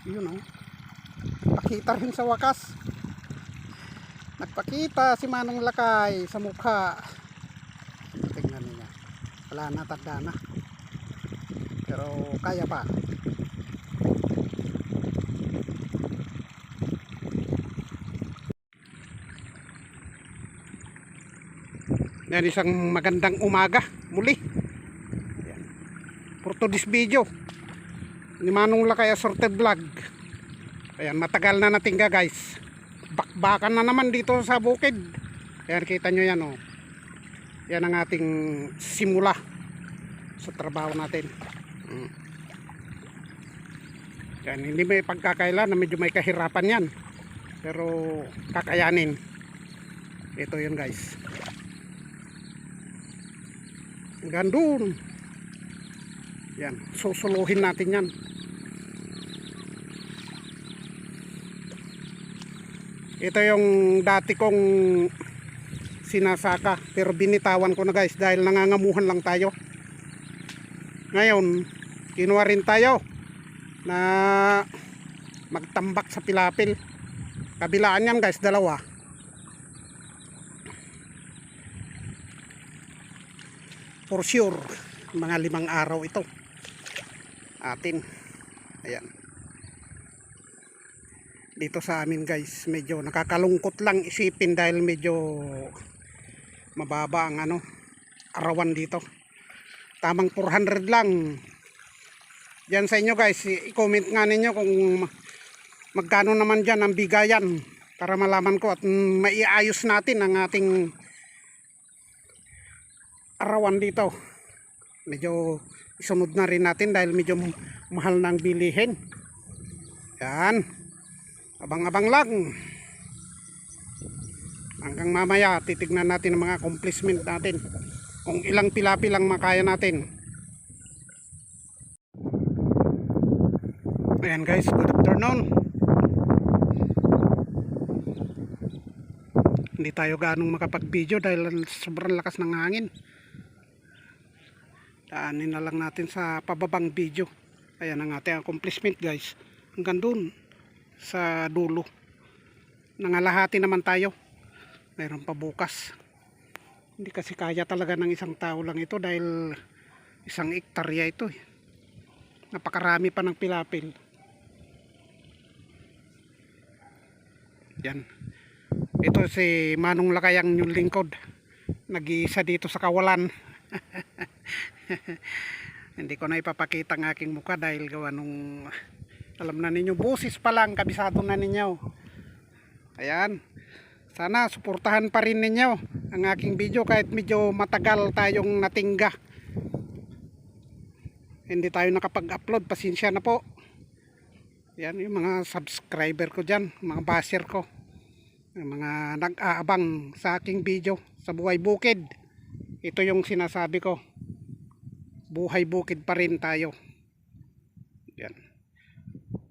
Yun oh. Nagpakita rin sa wakas. Nagpakita si Manong Lakay sa mukha. Tingnan niya. Wala na, tanda na. Pero kaya pa. Yan, isang magandang umaga muli. Yan. For today's video ni Manong Lakay Assorted Vlog. Ayan, matagal na natingga guys. Bakbakan na naman dito sa bukid. Ayan, kita nyo yan oh. Yan ang ating simula sa trabaho natin. Yan, hindi may pagkakaila na medyo may kahirapan yan. Pero kakayanin. Ito yun guys. Gandun. Yan, susuluhin natin yan. Ito yung dati kong sinasaka, pero binitawan ko na guys dahil nangangamuhan lang tayo. Ngayon kinuha rin tayo na magtambak sa pilapil. Kabilaan yan guys, dalawa. For sure mga 5 araw ito atin. Ayan, dito sa amin guys medyo nakakalungkot lang isipin dahil medyo mababa ang arawan dito. Tamang 400 lang. Yan sa inyo guys, i-comment nga ninyo kung magkano naman dyan ang bigayan para malaman ko at maiayos natin ang ating arawan dito. Medyo isunod na rin natin dahil medyo mahal na ang bilihin. Yan, abang-abang lang. Hanggang mamaya titignan natin ang mga accomplishment natin, kung ilang pilapi lang makaya natin. Ayan guys, good afternoon. Hindi tayo ganong makapag-video dahil sobrang lakas ng hangin. Daanin na lang natin sa pababang video. Ayan ang ating accomplishment guys. Hanggang dun sa dulo. Nangalahati naman tayo. Mayroon pa bukas. Hindi kasi kaya talaga ng isang tao lang ito dahil 1 hektarya ito. Napakarami pa ng pilapil. Yan. Ito si Manong Lakay ang yung lingkod. Nag-iisa dito sa kawalan. Hindi ko na ipapakita ang aking mukha dahil gawa nung alam na ninyo, boses pa lang kabisado na ninyo. Ayan, sana suportahan pa rin ninyo ang aking video kahit medyo matagal tayong natingga, hindi tayo nakapag-upload. Pasensya na po. Yan yung mga subscriber ko dyan, mga basher ko, yung mga nag-aabang sa aking video sa buhay bukid. Ito yung sinasabi ko, buhay bukid pa rin tayo. Yan.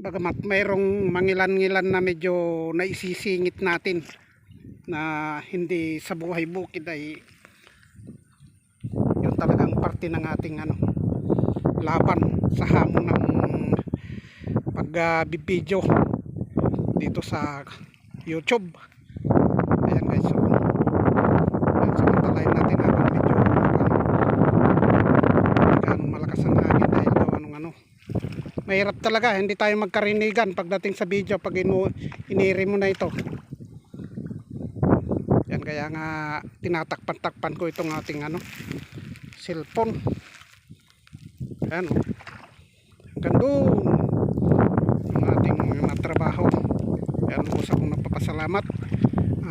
Bagamat mayroong mangilan-ngilan na medyo naisisingit natin na hindi sa buhay bukid ay yung talagang parte ng ating laban sa hamon ng pagbibideo dito sa YouTube. Ayan guys, so samantalahin natin habang medyo malakas ang hangin dahil daw mahirap talaga, hindi tayo magkarinigan pagdating sa video pag iniri mo na ito. Yan, kaya nga tinatakpan-takpan ko itong ating cellphone. Ayan o, hanggang doon ang ating trabaho. Ayan, usap kong nagpapasalamat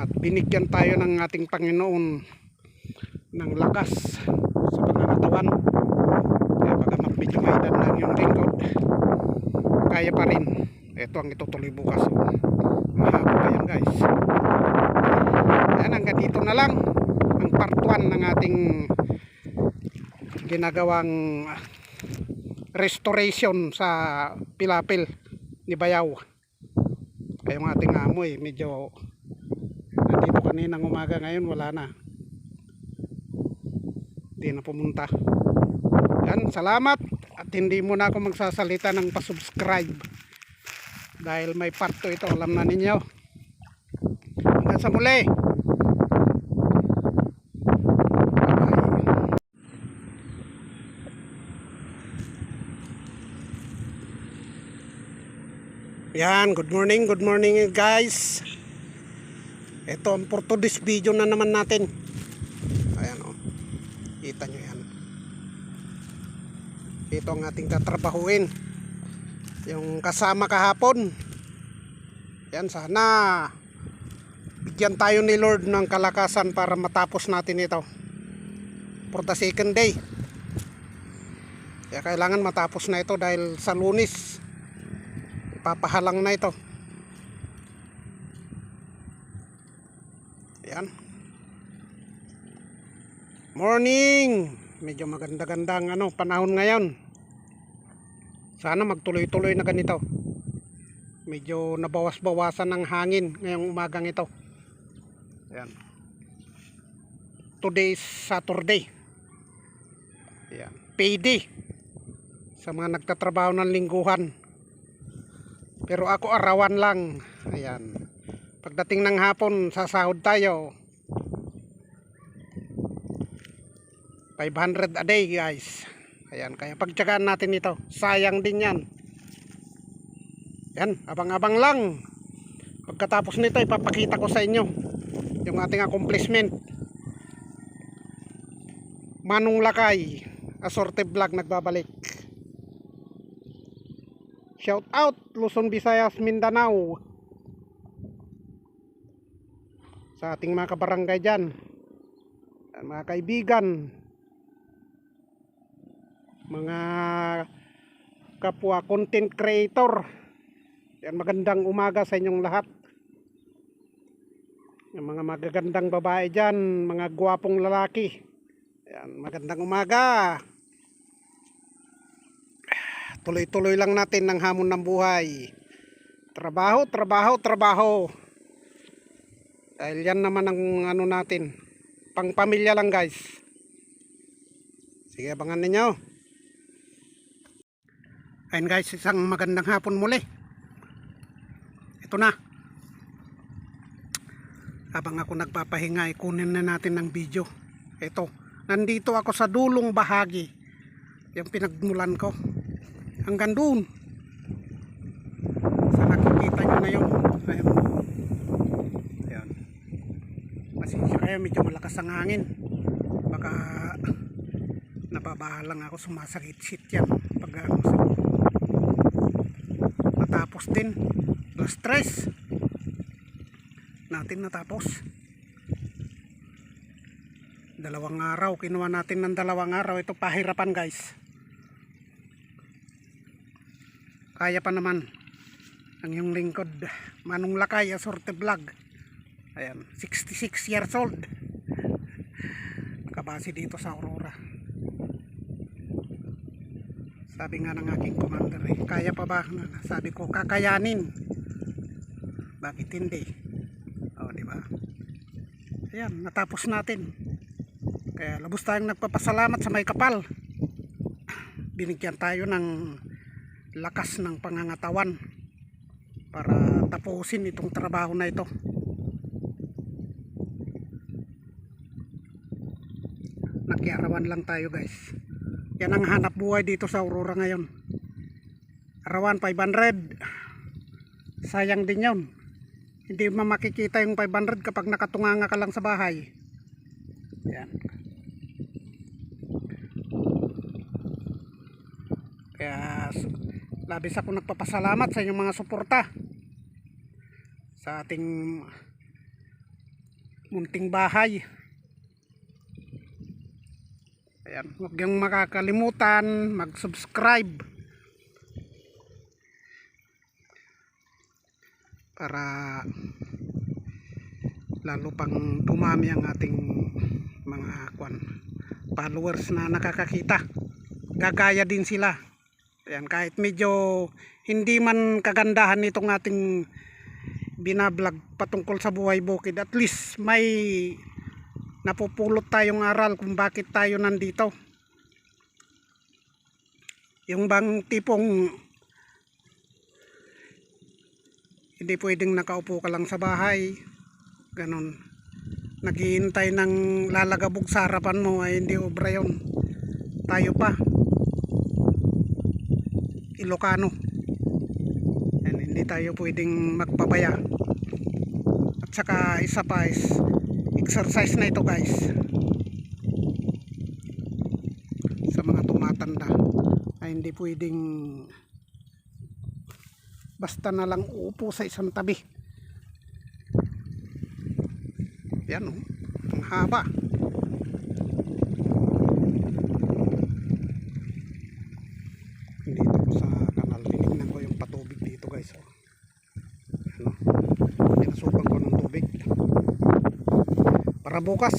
at binigyan tayo ng ating Panginoon ng lakas sa pangangatawan. Kaya bagamat medyo may edad lang yung lingkod, kaya pa rin. Ito ang itutuloy bukas. Mahaba pa yan guys. Ayan, hanggang dito na lang ang part 1 ng ating ginagawang restoration sa pilapil ni Bayaw. Kaya yung ating amoy medyo nandito kaninang umaga, ngayon wala na, hindi na pumunta. Yan, salamat. At hindi mo na ako magsasalita ng pasubscribe. Dahil may part 2 ito, alam na ninyo. Hanggang sa muli. Yan, good morning guys. Ito ang for today's video na naman natin. Ayan o, kita nyo yan. Ito ang ating tatrabahuin. Yung kasama kahapon. Yan, sana bigyan tayo ni Lord ng kalakasan para matapos natin ito for the second day. Kaya kailangan matapos na ito dahil sa Lunes papahalang na ito. Ayan. Morning. Medyo maganda-gandang panahon ngayon. Sana magtuloy-tuloy na ganito. Medyo nabawas-bawasan ng hangin ngayong umagang ito. Ayan. Today is Saturday. Ayan. Payday sa mga nagtatrabaho ng lingguhan. Pero ako arawan lang. Ayan. Pagdating ng hapon, sasahod tayo. 500 a day, guys. Ayan, kaya pagtyagaan natin ito. Sayang din yan. Yan, abang-abang lang. Pagkatapos nito, ipapakita ko sa inyo yung ating accomplishment. Manong Lakay, Asorte Vlog nagbabalik. Shout out Luzon, Visayas, Mindanao. Sa ating mga kabarangay dyan, mga kaibigan, mga kapwa content creator. Yan, magandang umaga sa inyong lahat. Yung mga magagandang babae dyan, mga gwapong lalaki. Yan, magandang umaga. Tuloy-tuloy lang natin ng hamon ng buhay. Trabaho, trabaho, trabaho. Dahil yan naman ang natin. Pang pamilya lang, guys. Sige, abangan ninyo. Ayun guys, isang magandang hapon muli. Ito na. Habang ako nagpapahinga, ikunin na natin ng video. Ito, nandito ako sa dulong bahagi. Yung pinagmulan ko. Hanggang doon. Sa nakikita nyo na yun. Ayan. Ayan. Pasensya kayo, medyo malakas ang hangin. Baka nababahalang ako, sumasakit-sit yan. Pag matapos din. Alas 3 natin natapos. 2 araw. Kinuha natin ng 2 araw. Ito pahirapan, guys. Kaya pa naman ang iyong lingkod, Manong Lakay, Asorte Vlog. Ayan, 66 years old. Nakabase dito sa Aurora. Sabi nga ng aking commander, kaya pa ba? Sabi ko, kakayanin. Bakit hindi? O, di ba? Ayan, natapos natin. Kaya labos tayong nagpapasalamat sa may kapal. Binigyan tayo ng lakas ng pangangatawan para tapusin itong trabaho na ito. Nakiarawan lang tayo, guys. Yan ang hanap buhay dito sa Aurora ngayon. Arawan 500. Sayang din yun. Hindi mo makikita yung 500 kapag nakatunganga ka lang sa bahay. Yan. Kaya labis ako nagpapasalamat sa inyong mga suporta sa ating munting bahay. Ayan, huwag niyong makakalimutan mag-subscribe para lalo pang dumami ang ating mga followers na nakakakita. Gagaya din sila. Ayan, kahit medyo hindi man kagandahan nitong ating binablog patungkol sa buhay bukid, at least may napupulot tayong aral kung bakit tayo nandito. Yung bang tipong Hindi pwedeng nakaupo ka lang sa bahay. Ganon. Naghihintay ng lalagabog sa harapan mo ay hindi obra yun. Tayo pa. Ilocano. Yan, hindi tayo pwedeng magpabaya. At saka isa pa is exercise na ito guys. Sa mga tumatanda ay hindi pwedeng basta na lang uupo sa isang tabi. Yan oh, ang haba. Dito ko sa kanal, tinignan ko yung patubig dito guys oh. Ano, pinasukan ko ng tubig para bukas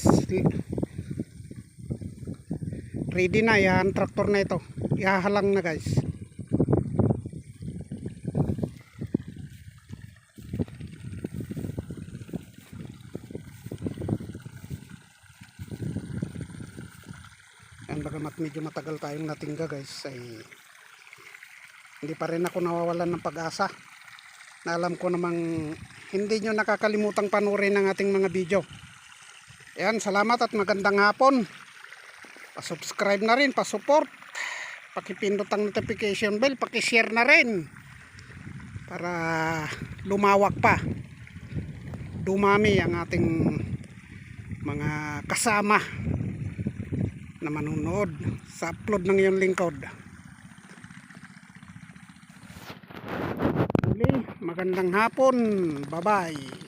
ready na yan, traktor na ito ihahalang na guys. Yan, bagamat medyo matagal tayong natingga guys ay hindi pa rin ako nawawalan ng pag-asa na alam ko namang hindi nyo nakakalimutang panurin ang ating mga video. Yan, salamat at magandang hapon. Pa-subscribe na rin, pa-support, pakipindot ang notification bell, paki-share na rin para lumawak pa, dumami ang ating mga kasama na manunood sa upload ng iyong lingkod. Magandang hapon, bye bye.